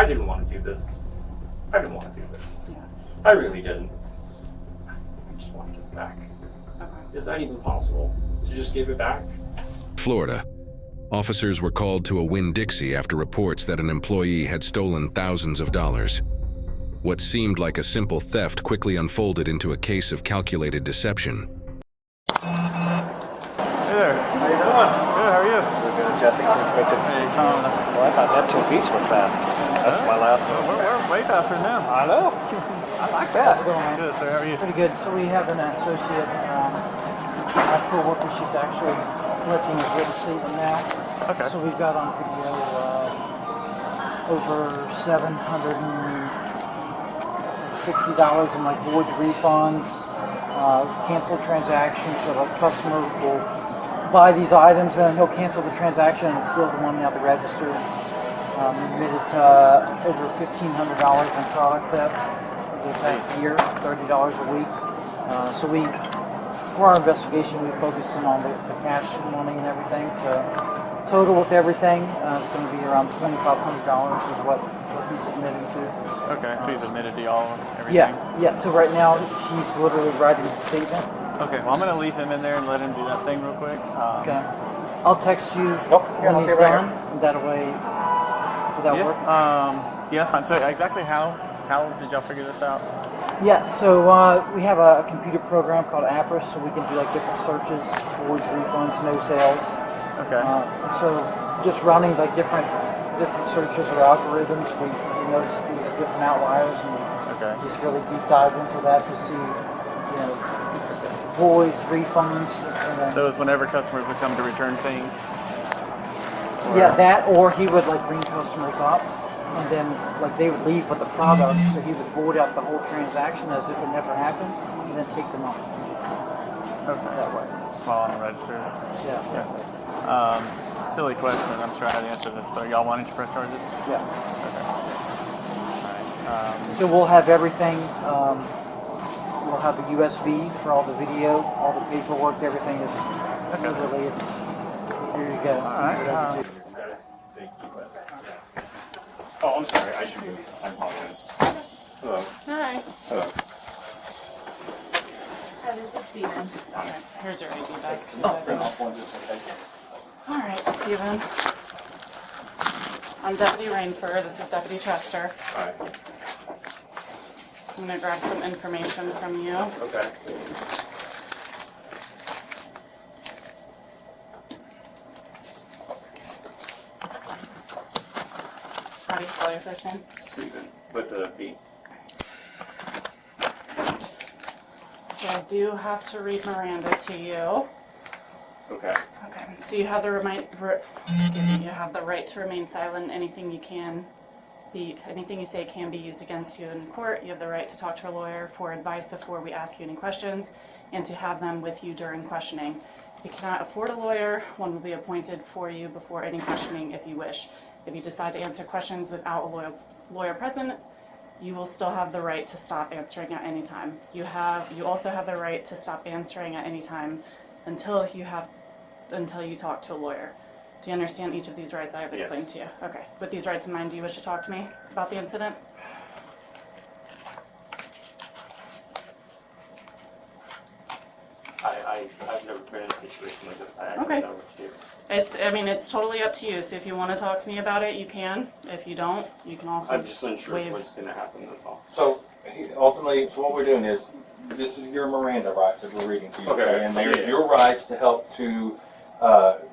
I didn't want to do this. I didn't want to do this. Yeah. I really didn't. I just want to give it back. Okay. Is that even possible? To just give it back? Florida. Officers were called to a Winn-Dixie after reports that an employee had stolen thousands of dollars. What seemed like a simple theft quickly unfolded into a case of calculated deception. Hey there. How you doing? Good, how are you? We're good. Jessica perspective. Hey, Sean. Well, I thought Neptune Beach was fast. That's my last one. We're way faster than them. I know. I like that. Good, sir. How are you? Pretty good. So we have an associate, my co-worker, she's actually collecting his written statement now. Okay. So we've got on video over $760 in like voids, refunds, cancel transactions. So the customer will buy these items and he'll cancel the transaction and steal the money out the register. Admitted over $1,500 in product theft over the past year, $30 a week. So for our investigation, we focused in on the cash money and everything. So total with everything is going to be around $2,500 is what he's admitting to. Okay, so he's admitted to y'all everything? Yeah. So right now he's literally writing the statement. Okay, well I'm going to leave him in there and let him do that thing real quick. Okay. I'll text you when he's done. That way, would that work? Yeah, that's fine. So exactly how did y'all figure this out? Yeah, so we have a computer program called Apris, so we can do like different searches, voids, refunds, no sales. Okay. So just running like different searches or algorithms, we notice these different outliers and just really deep dive into that to see, voids, refunds. And then, So it's whenever customers would come to return things? Yeah, that, or he would like bring customers up, and then like they would leave with the product, so he would void out the whole transaction as if it never happened, and then take the money. Okay. That way. While on the register? Yeah. Silly question, I'm sure I had the answer to this, but are y'all wanting to press charges? Yeah. Okay. Alright. So we'll have everything. We'll have a USB for all the video, all the paperwork. Everything is literally it's. Here you go. All right. Oh, I'm sorry. I apologize. Hello. Hi. Hello. Hi, this is Steven. Okay, here's your ID back. All right, Steven. I'm Deputy Rainsford. This is Deputy Chester. Hi. I'm going to grab some information from you. Okay. How do you spell your first name? Steven. With a B. So I do have to read Miranda to you. Okay. Okay. So you have the you have the right to remain silent. Anything you say can be used against you in court. You have the right to talk to a lawyer for advice before we ask you any questions, and to have them with you during questioning. If you cannot afford a lawyer, one will be appointed for you before any questioning if you wish. If you decide to answer questions without a lawyer present, you will still have the right to stop answering at any time. You also have the right to stop answering at any time until you talk to a lawyer. Do you understand each of these rights I have explained to you? Okay. With these rights in mind, do you wish to talk to me about the incident? I've never been in a situation like this. I don't Okay. know what to do. It's totally up to you. So if you want to talk to me about it, you can. If you don't, you can also I'm just unsure waive. what's going to happen, that's all. So ultimately, what we're doing is, this is your Miranda rights that we're reading to you, Okay. and they're Yeah. your rights to help to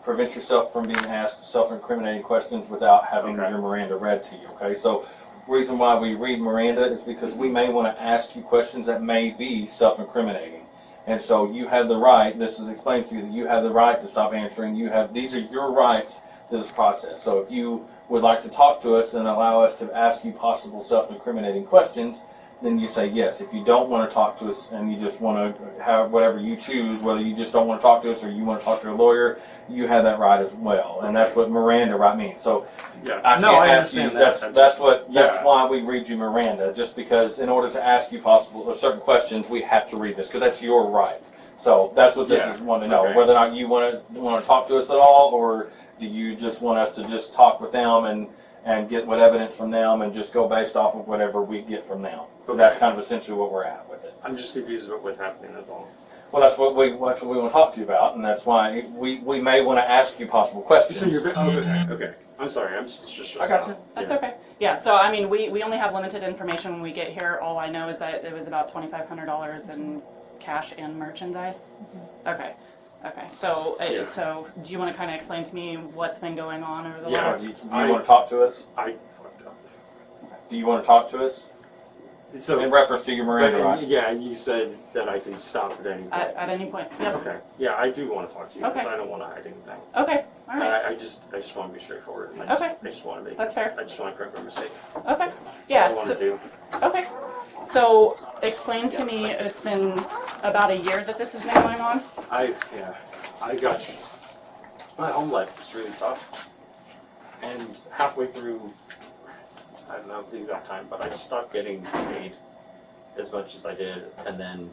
prevent yourself from being asked self-incriminating questions without having Okay. your Miranda read to you. Okay, so reason why we read Miranda is because we may want to ask you questions that may be self-incriminating. And so you have the right, this is explained to you, that you have the right to stop answering. These are your rights to this process. So if you would like to talk to us and allow us to ask you possible self-incriminating questions, then you say yes. If you don't want to talk to us and you just want to have whatever you choose, whether you just don't want to talk to us or you want to talk to a lawyer, you have that right as well. And that's what Miranda right means. So Yeah. I can't ask you. understand that. That's why we read you Miranda. Just because in order to ask you possible or certain questions, we have to read this because that's your right. So that's what this is wanting to know. Okay. Whether or not you want to talk to us at all, or do you just want us to just talk with them and get what evidence from them and just go based off of whatever we get from them. Okay. That's kind of essentially what we're at with it. I'm just confused about what's happening, that's all. Well, that's what we want to talk to you about, and that's why we may want to ask you possible questions. So you're, okay. I'm sorry, I'm just I got you. That's okay. Yeah, so I mean, we only have limited information when we get here. All I know is that it was about $2,500 in cash and merchandise. Okay. Okay. So, so do you want to kind of explain to me what's been going on over the Do last? you want to talk to us? I fucked up. Do you want to talk to us? So In reference to your Miranda rights. yeah, you said that I can stop at any point. At any point. Yep. Okay. Yeah, I do want to talk to you because Okay. I don't want to hide anything. Okay. All right. I just want to be straightforward. And I just want to make. That's fair. I just want to correct my mistake. Okay. That's Yeah. all I want to do. Okay. So explain to me. It's been about a year that this has been going on. I got you. My home life was really tough, and halfway through, I don't know the exact time, but I stopped getting paid as much as I did, and then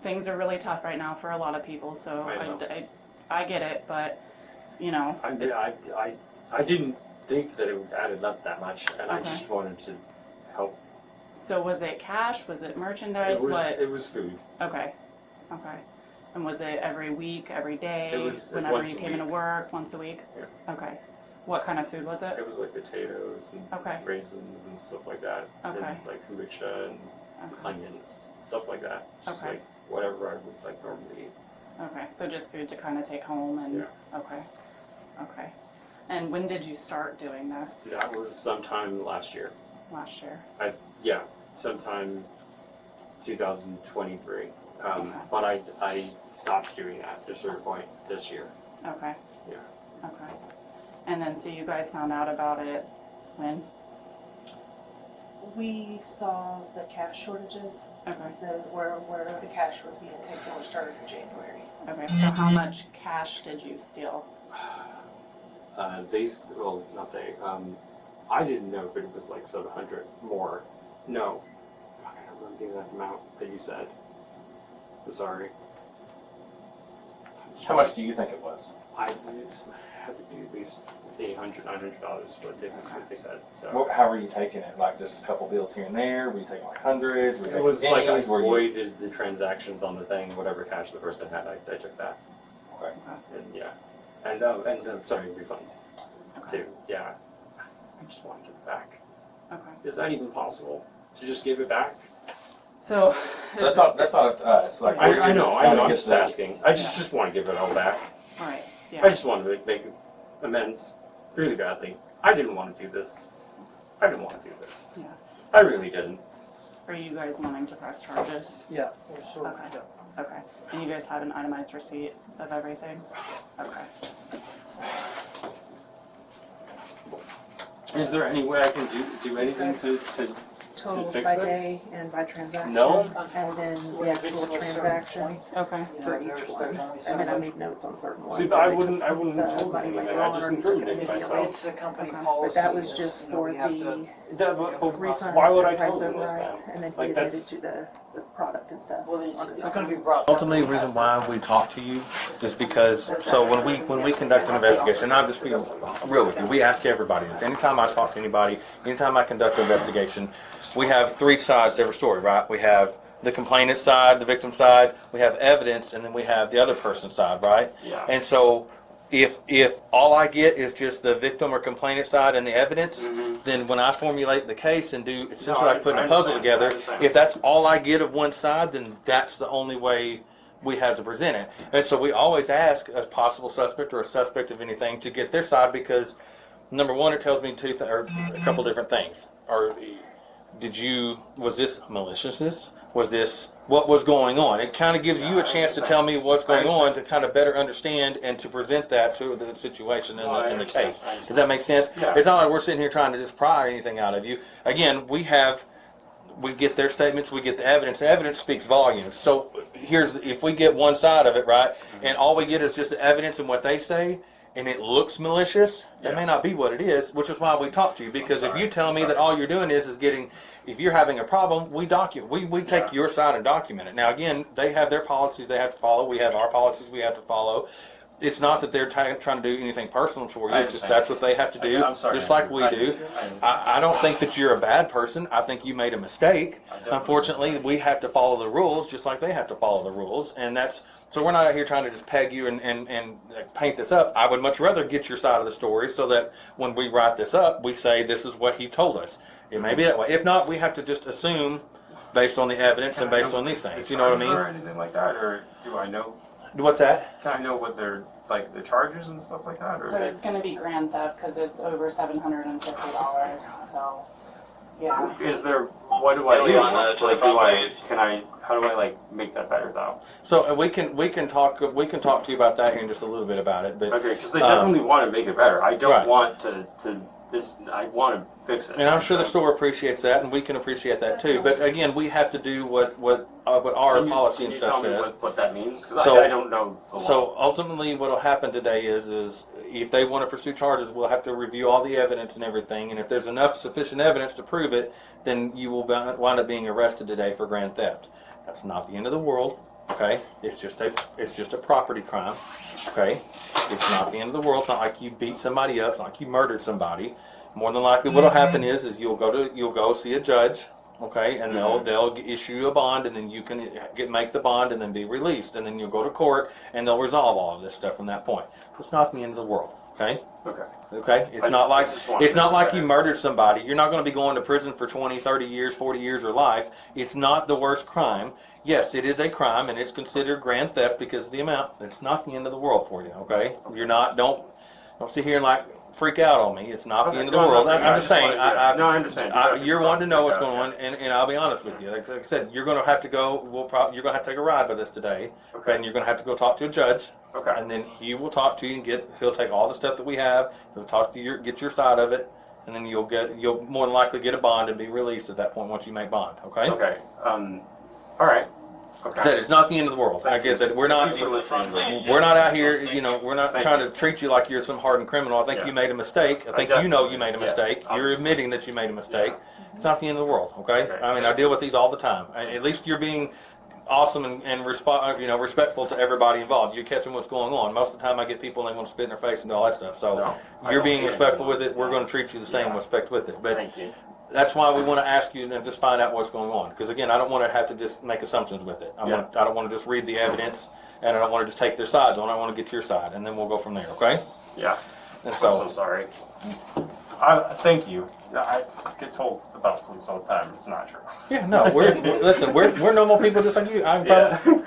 Things are really tough right now for a lot of people. So I know. I get it, but you know. I didn't think that it added up that much, and I Okay. just wanted to help. So was it cash? Was it merchandise? What? It was food. Okay. Okay. And was it every week, every day? It was whenever once you a came into week. work, once a week? Yeah. Okay. What kind of food was it? It was like potatoes and Okay. raisins and stuff like that, Okay. and like kombucha and Okay. onions, stuff like that. Just Okay. like whatever I would like normally eat. Okay. So just food to kind of take home and Yeah. okay. Okay. And when did you start doing this? That was sometime last year. Last year. Sometime 2023. But I stopped doing that at a certain point this year. Okay. Yeah. Okay. And then so you guys found out about it when? We saw the cash shortages, Okay. where the cash was being taken, or started in January. Okay. So how much cash did you steal? Not they. I didn't know, but it was like 700 more. No. Fuck, I don't remember the exact amount that you said. I'm sorry. How much do you think it was? It had to be at least $800, $900, what they said. So. How were you taking it? Like just a couple bills here and there? Were you taking like hundreds? Were you It was taking like I pennies? Were you- avoided the transactions on the thing, whatever cash the person had, I took that. Okay. And yeah. And sorry, refunds too. Yeah. I just want to give it back. Okay. Is that even possible? To just give it back? So That's not up to us. Like I know, I'm get just that. asking. I just want to give it all back. all right. Yeah. I just want to make amends really badly. I didn't want to do this. I didn't want to do this. Yeah. I really didn't. Are you guys wanting to press charges? Yeah, we're sort of, Okay. yeah. Okay. And you guys have an itemized receipt of everything? Okay. Is there any way I can do anything to Totals fix by this? day and by transaction. No. And then the actual transactions Okay. for each one. And then I made notes on certain ones. See, so I they wouldn't took have told the you money anything. later I on, just or took it incriminated immediately. myself. It's a company Okay. policy. But that was just for we have the to- refunds Why would I and price tell you this overrides, now? and then he Like, admitted that's- to the product and stuff. Well, on his it's own. going to be brought. Ultimately, the reason why we talk to you is because when we conduct an investigation, and I'll just be real with you, we ask everybody this. Anytime I talk to anybody, anytime I conduct an investigation, we have three sides to every story, right? We have the complainant side, the victim side, we have evidence, and then we have the other person's side, right? Yeah. And so if all I get is just the victim or complainant side and the evidence, then when I formulate the case and do it's essentially like putting I a puzzle understand, together, I understand. if that's all I get of one side, then that's the only way we have to present it. And so we always ask a possible suspect or a suspect of anything to get their side because number one, it tells me or a couple different things. Or was this maliciousness? Was this what was going on? It kind of gives you a chance to tell me what's going on to kind of better understand and to present that to the situation in the case. Does that make sense? Yeah. It's not like we're sitting here trying to just pry anything out of you. Again, we get their statements, we get the evidence. The evidence speaks volumes. So if we get one side of it, right, and all we get is just the evidence and what they say, and it looks malicious, that may not be what it is, which is why we talk to you. Because if you tell me that all you're doing is getting, if you're having a problem, we take your side and document it. Now again, they have their policies they have to follow. We have our policies we have to follow. it's not that they're trying to do anything personal for you. I It's just understand. that's what they have to do, I'm sorry, just like Andrew. we do. I don't think that you're a bad person. I think you made a mistake. Unfortunately, we have to follow the rules, just like they have to follow the rules, and that's so we're not out here trying to just peg you and paint this up. I would much rather get your side of the story so that when we write this up, we say this is what he told us. It may be that way. If not, we have to just assume based on the evidence and based on these things. You know what I mean? Or anything like that, or do I know? What's that? Can I know what they're like the charges and stuff like that? Or? So it's going to be grand theft because it's over $750. So, yeah. Is there? What do I do? Like, how do I like make that better though? So we can talk to you about that here in just a little bit about it. But Okay, because I definitely want to make it better. I don't right. want to this. I want to fix it. And I'm sure the store appreciates that, and we can appreciate that too. But again, we have to do what our policy and stuff Can you tell says. me what that means? Because So- I don't know the law. So ultimately, what will happen today is if they want to pursue charges, we'll have to review all the evidence and everything. And if there's enough sufficient evidence to prove it, then you will wind up being arrested today for grand theft. That's not the end of the world. Okay, it's just a property crime. Okay, it's not the end of the world. It's not like you beat somebody up. It's not like you murdered somebody. More than likely, what'll happen is you'll go see a judge. Okay, and they'll issue a bond, and then you can make the bond, and then be released, and then you'll go to court, and they'll resolve all of this stuff from that point. It's not the end of the world. Okay. Okay. Okay, it's not like you murdered somebody. You're not going to be going to prison for 20, 30 years, 40 years, or life. It's not the worst crime. Yes, it is a crime, and it's considered grand theft because of the amount. It's not the end of the world for you. Okay, you're not. Don't sit here and like freak out on me. It's not the end of the world. I'm just saying. I understand. You're wanting to know what's going on, and I'll be honest with you. Like I said, you're going to have to go. You're going to have to take a ride with us today, Okay. and you're going to have to go talk to a judge. Okay. And then he will talk to you and he'll take all the stuff that we have. He'll talk to get your side of it, and then you'll more than likely get a bond and be released at that point once you make bond. Okay. Okay. All right. Okay. I said it's not the end of the world. Like I said, we're not. Thank you for listening. We're not out here. We're not Thank trying you. to treat you like you're some hardened criminal. I think you made a mistake. I think you know you made a mistake. You're admitting that you made a mistake. It's not the end of the world. Okay. I mean, I deal with these all the time. At least you're being awesome and respectful to everybody involved. You're catching what's going on. Most of the time I get people and they want to spit in their face and do all that stuff. So you're being respectful with it. We're going to treat you the same respect with it. But Thank you. that's why we want to ask you and just find out what's going on. Because again, I don't want to have to just make assumptions with it. I don't want to just read the evidence, and I don't want to just take their sides on. I want to get your side, and then we'll go from there. Okay? Yeah. And I'm so sorry. Thank you. I get told about police all the time. It's not true. Yeah, no. We're normal people just like you.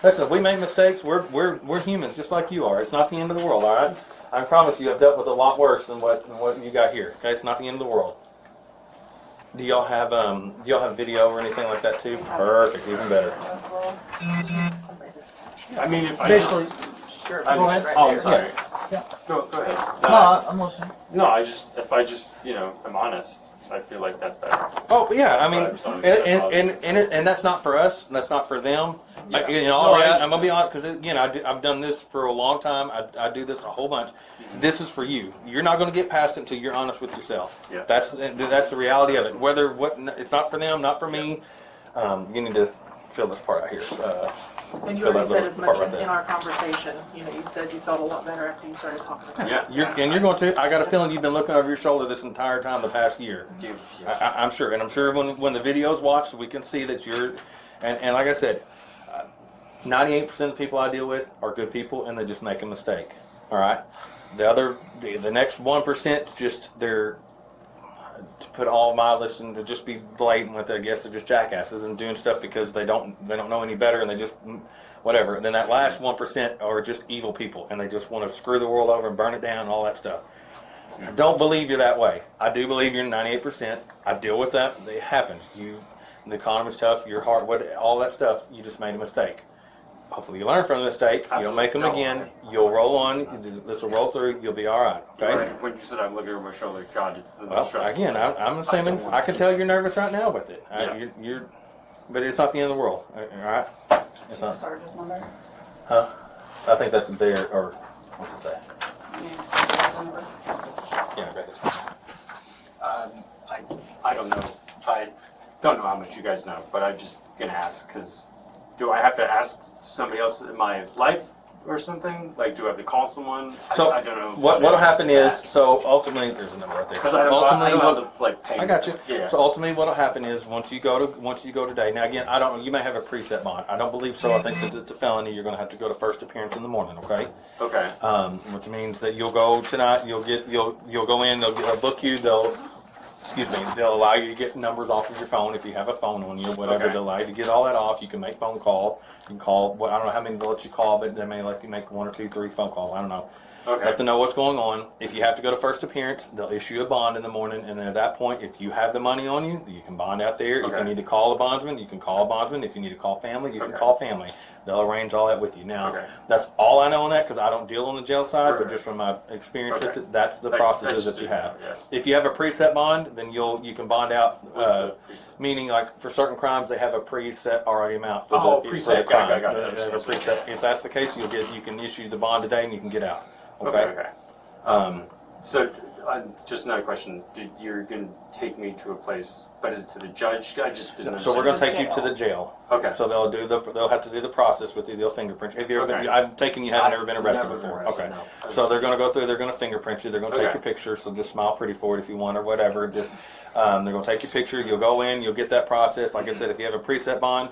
Listen, we make mistakes. We're humans just like you are. It's not the end of the world. All right. I promise you, I've dealt with a lot worse than what you got here. Okay, it's not the end of the world. Do y'all have video or anything like that too? Perfect, even better. I mean, if I Basically, just, sure. I'm Go just, ahead. oh, I'm sorry. Yes. Yeah. Go ahead. No, I'm listening. No, if I just, I'm honest, I feel like that's better. Oh yeah, I mean, That's and that's not for us. That's not for them. Yeah. I'm gonna be honest because again, I've done this for a long time. I do this a whole bunch. This is for you. You're not going to get past it until you're honest with yourself. Yeah. That's the reality of it. It's not for them, not for me. You need to fill this part out here. And you fill already that said little as part much right in there. our conversation. You said you felt a lot better after you started talking about it. You're going to. I got a feeling you've been looking over your shoulder this entire time the past year. I'm sure, and I'm sure when the video's watched, we can see that you're. And like I said, 98% of the people I deal with are good people, and they just make a mistake. All right. The next 1% is just they're, to put all my listen to just be blatant with it, I guess they're just jackasses and doing stuff because they don't know any better, and they just whatever. And then that last 1% are just evil people, and they just want to screw the world over and burn it down and all that stuff. I don't believe you're that way. I do believe you're 98%. I deal with that. It happens. The economy's tough. Your heart, all that stuff. You just made a mistake. Hopefully you learn from the mistake. You'll make them again. You'll roll on. This will roll through. You'll be all right. Okay. When you said I'm looking over my shoulder, God, it's the most Well, stressful. again, I'm assuming I can tell you're nervous right now with it. But it's not the end of the world. All right. It's not. Sergeant's number. Huh? I think that's there. Or what's it say? Yes, sergeant's number. Yeah, I got this. I don't know. I don't know how much you guys know, but I'm just gonna ask because do I have to ask somebody else in my life or something? Like, do I have to call someone? So I don't know. what'll happen is, so ultimately, there's a number right there. Because I don't ultimately, know what- how to like pay. I got you. Yeah. So ultimately, what'll happen is once you go today. Now again, I don't know. You may have a preset bond. I don't believe so. I think since it's a felony, you're going to have to go to first appearance in the morning. Okay. Okay. Which means that you'll go tonight. You'll go in. They'll book you. They'll allow you to get numbers off of your phone if you have a phone on you, whatever. Okay. They'll allow you to get all that off. You can make phone call. You can call. I don't know how many they'll let you call, but they may let you make 1 or 2, 3 phone calls. I don't know. Okay. Let them know what's going on. If you have to go to first appearance, they'll issue a bond in the morning, and then at that point, if you have the money on you, you can bond out there. If you Okay. need to call a bondsman, you can call a bondsman. If you need to call family, you can Okay. call family. They'll arrange all that with you. Now, Okay. that's all I know on that because I don't deal on the jail side, but Right. just from my experience with Okay. it, that's the Like, processes I just that you didn't have. know, If you have a preset bond, then you can bond out. What's the preset? Meaning, like for certain crimes, they have a preset already amount for Oh, the preset. crime. Got it. They have a preset. If that's the case, you can issue the bond today and you can get out. Okay. So, just another question. You're going to take me to a place, but is it to the judge? I just didn't. So we're going to understand. take you to the jail. Okay. So they'll have to do the process with you. They'll fingerprint you. Have you ever Okay. been? I'm taking you haven't ever been arrested Never been before. arrested, Okay. no. So they're going to go through. They're going to fingerprint you. They're going to take Okay. your picture. So just smile pretty for it if you want or whatever. Just they're going to take your picture. You'll go in. You'll get that process. Like I said, if you have a preset bond,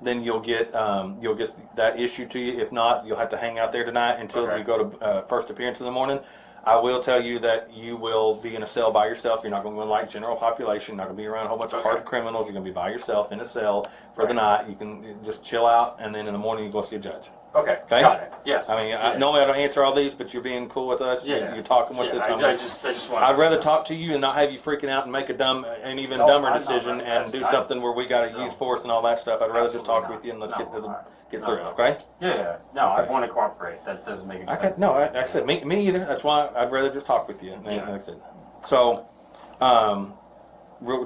then you'll get that issued to you. If not, you'll have to hang out there tonight until Okay. you go to first appearance in the morning. I will tell you that you will be in a cell by yourself. You're not going to go in like general population. You're not going to be around a whole bunch of Okay. hard criminals. You're going to be by yourself in a cell for the Right. night. You can just chill out, and then in the morning you go see a judge. Okay. Okay? Got it. Yes. I mean, Yeah. normally I don't answer all these, but you're being cool with us. Yeah. You're talking with Yeah, us. I just want. I'd rather talk to you and not have you freaking out and make an even No, dumber I'm not. decision and That's- do I- something where we got to No. use force and all that stuff. I'd rather just talk Absolutely with you and let's not. get to No, get no. through it. Okay? Yeah. No, I Okay. want to cooperate. That doesn't make any I sense. like I said, me either. That's why I'd rather just talk with you. Yeah. Like I said. So,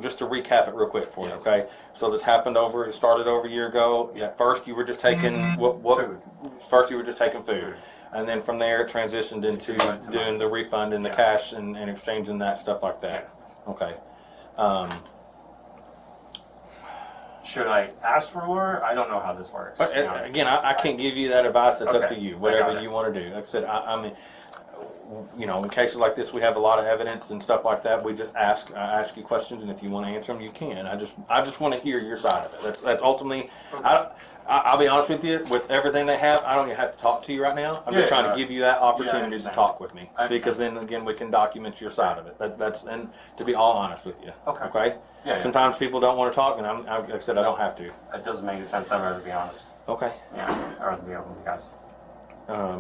just to recap it real quick for Yes. you, okay? So this happened it started over a year ago. Yeah, first you were just taking what? Food. First you were just taking food, and then from there it transitioned into Went to doing money. the refund and the Yeah. cash and exchanging that stuff like that. Okay. Should I ask for more? I don't know how this works. But to be honest. again, I can't give you that advice. It's up Okay. to you. I Whatever got it. you want to do. Like I said, I mean, in cases like this, we have a lot of evidence and stuff like that. We just ask you questions, and if you want to answer them, you can. I just want to hear your side of it. That's ultimately. I'll be honest with you. With everything they have, I don't even have to talk to you right now. I'm just Yeah, trying to give you that opportunity to understand. talk with me, I because then again, we can document your side of it. And to be all honest with you. Okay. Okay. Yeah. Sometimes people don't want to talk, and like I said, I don't have to. It doesn't make any sense. I'd rather be honest. Okay. Yeah. I'd rather be open with you guys.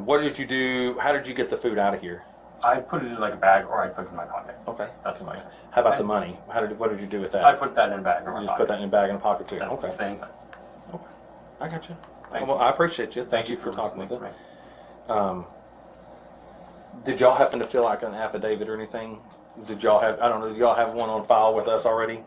What did you do? How did you get the food out of here? I put it in like a bag, or I put it in my pocket. Okay. That's what I did. How about the money? What did you do with that? I put that in a bag. Or You my just pocket. put that in a bag in a pocket too. That's Okay. the same thing. I got you. Thank Well, you. I appreciate you. Thank you for talking listening with to it. me. Did y'all happen to fill like an affidavit or anything? Did y'all have? I don't know. Did y'all have one on file with us already?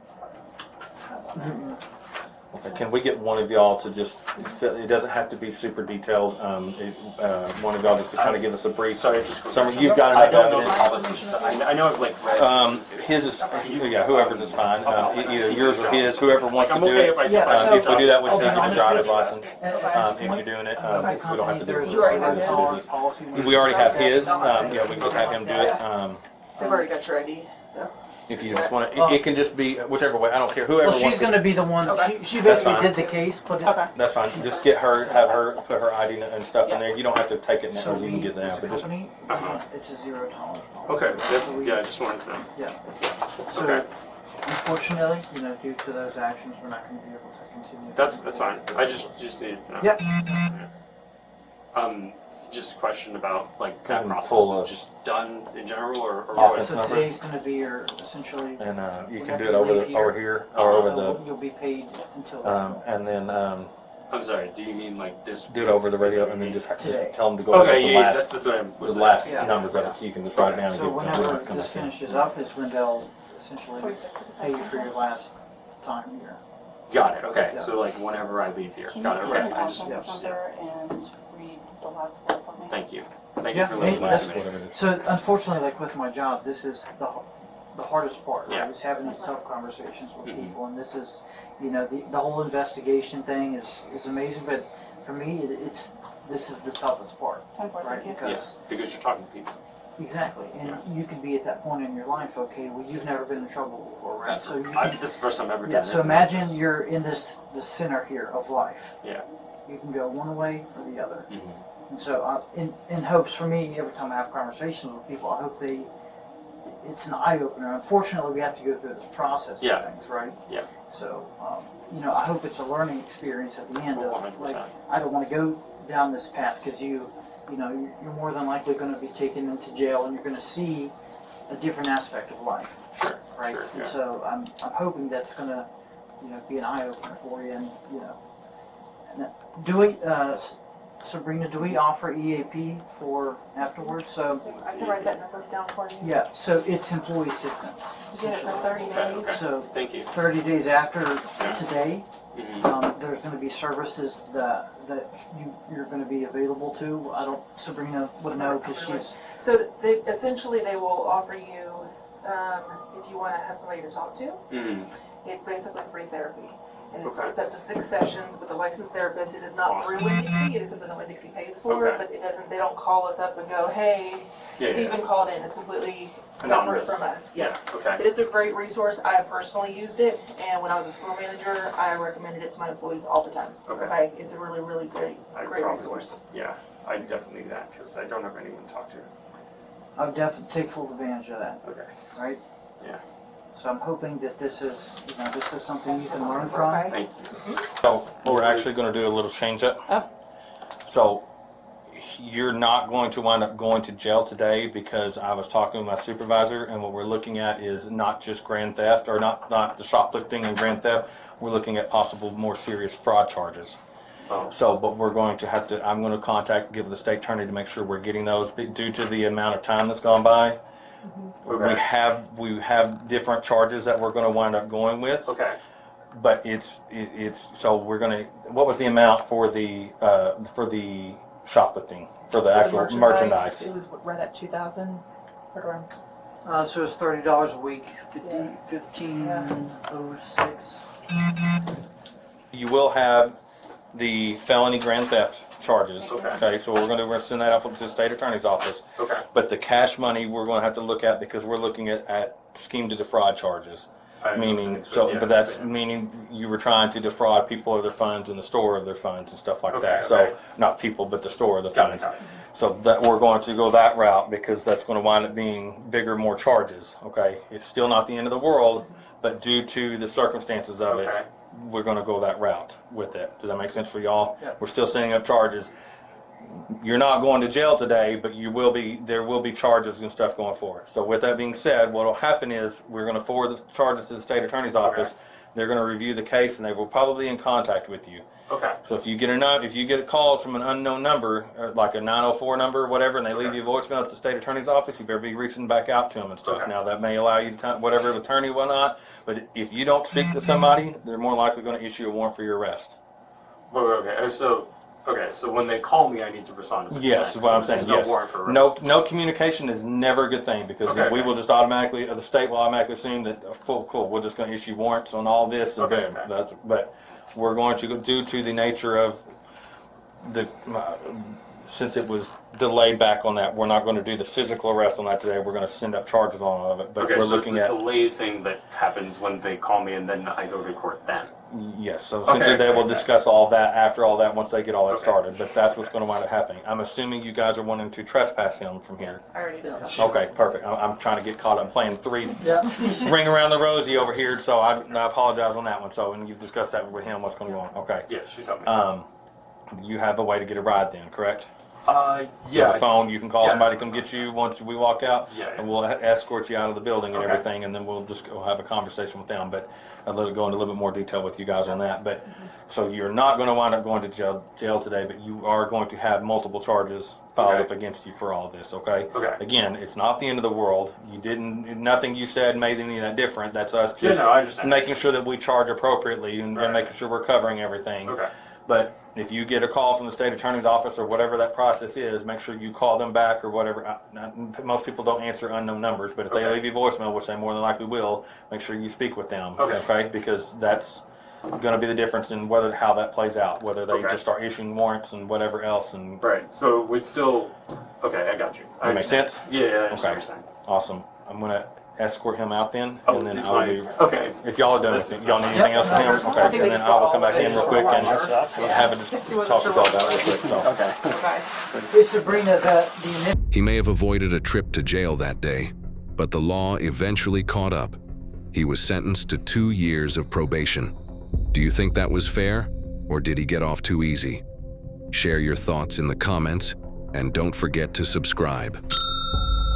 Okay. Can we get one of y'all to just? It doesn't have to be super detailed. One of y'all just to kind of give us a brief. Sorry, just quick Some question. you've got I enough don't know evidence. the policies. I know I've like read. His is, whoever's is fine. Either yours or his, whoever wants Like, to I'm do okay it. if I Yeah, if so- If we do that, we just I'll need be to get a driver's honest license. If you're doing it, we don't have to do it. You already have his? Policy. We already have his. Yeah, we can just have him do it. They've already got your ID, so. If you just want to, it can just be whichever way. I don't care. Whoever Well, she's wants going to. to be the one. Okay. She That's basically fine. did the case. Put it. Okay. That's fine. Just get her, put her ID and stuff in there. You don't have to take it So now. You can get that, as a but just company, it's a zero tolerance policy. Okay, that's So we- yeah. I just wanted to know. Yeah. So Okay. unfortunately, due to those actions, we're not going to be able to continue. That's fine. I just needed to know. Yep. Just a question about like Go ahead that and process. pull Is just done in general, or Office So number. today's going to be your essentially. and you can whenever do it over leave over here or over You'll be paid until. and then I'm sorry. Do you mean like this? do it over the radio, and then just Today. tell them to go Okay, with the yeah, last that's what I was the last Yeah. numbers of it, so you can just write it down and So give it to them. whenever this finishes up, is when they'll essentially pay you for your last time here. Got it. Okay, Yeah. so like whenever I leave here. Can you Got it. see Okay. the I just offense number and read the last four for me? Thank you. Thank Yeah, you for hey, listening that's- to me. Whatever it is. So unfortunately, like with my job, this is the hardest part. Right? Yeah. Is having these tough conversations with Mhm. people, and this is the whole investigation thing is amazing. But for me, this is the toughest part, right? Yeah. Because you're talking to people. Exactly, and you could be at that point in your life. Okay, well, you've never been in trouble before, right? So This is the first time I've ever done yeah. it. So imagine you're in the center here of life. Yeah. You can go one way or the other. Mm-hmm. And so, in hopes for me, every time I have conversations with people, I hope it's an eye opener. Unfortunately, we have to go through this process of things, right? Yeah. So, I hope it's a learning experience at the end of 100%. like, I don't want to go down this path because you're more than likely going to be taken into jail and you're going to see a different aspect of life. Sure. Right. Sure, And so I'm hoping that's going to, be an eye opener for you. And do we, Sabrina, do we offer EAP for afterwards? So I can write that number down for you. yeah. So it's employee assistance. You get it for 30 days. Okay. So Thank you. 30 days after today, Mm-hmm. there's going to be services that you're going to be available to. Sabrina would know because she's. So they will offer you, if you want to have somebody to talk to, it's basically free therapy. And it's up to 6 sessions with a licensed therapist. It is not through Winn-Dixie. It is something that Winn-Dixie pays for, but they don't call us up and go, hey, Stephen called in. It's completely separate from us. Yeah. Okay. But it's a great resource. I have personally used it, and when I was a store manager, I recommended it to my employees all the time. Okay. It's a really, really great resource. Yeah, I definitely need that because I don't have anyone to talk to. I would definitely take full advantage of that. Okay. Right. Yeah. So I'm hoping that this is something you can learn from. Thank you. So we're actually going to do a little change up. Oh. So you're not going to wind up going to jail today because I was talking with my supervisor, and what we're looking at is not just grand theft or not the shoplifting and grand theft. We're looking at possible more serious fraud charges. Oh. So, but we're going to have to. I'm going to give the state attorney to make sure we're getting those due to the amount of time that's gone by. Okay. We have different charges that we're going to wind up going with. Okay. But it's so we're going to. What was the amount for the shoplifting for the actual merchandise? It was right at 2,000. Right around. So it's $30 a week, 1506. You will have the felony grand theft charges. Okay. So we're going to send that up to the state attorney's office. Okay. But the cash money we're going to have to look at because we're looking at scheme to defraud charges. Meaning meaning you were trying to defraud people of their funds and the store of their funds and stuff like that. So not people, but the store of the funds. So that we're going to go that route because that's going to wind up being bigger, more charges. Okay, it's still not the end of the world, but due to the circumstances of it, we're going to go that route with it. Does that make sense for y'all? Yep. We're still setting up charges. You're not going to jail today, but you will be. There will be charges and stuff going forward. So with that being said, what will happen is we're going to forward the charges to the state attorney's office. They're going to review the case, and they will probably be in contact with you. Okay. So if you get calls from an unknown number, like a 904 number or whatever, and they leave you a voicemail at the state attorney's office, you better be reaching back out to them and stuff. Now that may allow you to whatever attorney whatnot, but if you don't speak to somebody, they're more likely going to issue a warrant for your arrest. So when they call me, I need to respond to something. Yes, is what I'm saying. There's no warrant for arrest. No communication is never a good thing because we will just automatically, the state will automatically assume that cool. We're just going to issue warrants on all this and boom. But we're going to go due to the nature of since it was delayed back on that, we're not going to do the physical arrest on that today. We're going to send up charges on all of it. But we're looking it's a at delayed thing that happens when they call me and then I go to court then. yes. So essentially, they will discuss all that after all that once they get all that started. But that's what's going to wind up happening. I'm assuming you guys are wanting to trespass him from here. I already discussed. Okay, perfect. I'm trying to get caught up playing ring around the rosy over here, so I apologize on that one. So, and you've discussed that with him. What's going on? Okay. Yeah, she told me. You have a way to get a ride then, correct? Yeah. With the phone, you can call somebody to come get you once we walk out, Yeah. and we'll escort you out of the building and everything, and then we'll just go have a conversation with them. But I'll go into a little bit more detail with you guys on that. But so you're not going to wind up going to jail today, but you are going to have multiple charges filed up against you for all of this. Okay. Again, it's not the end of the world. Nothing you said made any of that different. That's us just I understand. making sure that we charge appropriately and making sure we're covering everything. But if you get a call from the state attorney's office or whatever that process is, make sure you call them back or whatever. Most people don't answer unknown numbers, but if they leave you voicemail, which they more than likely will, make sure you speak with them. Okay? Because that's going to be the difference in how that plays out, whether they Okay. just start issuing warrants and whatever else. And Right. So we still. Okay, I got you. that makes sense. Yeah, I understand what Okay. you're saying. Awesome. I'm going to escort him out then, Oh, and then he's I'll fine. be. Okay. If y'all are done with it, y'all need anything else from him? Okay, and then I will come back in real quick and have a talk with y'all about it real quick. So. Okay. Hey Sabrina, the He may have avoided a trip to jail that day, but the law eventually caught up. He was sentenced to 2 years of probation. Do you think that was fair, or did he get off too easy? Share your thoughts in the comments, and don't forget to subscribe.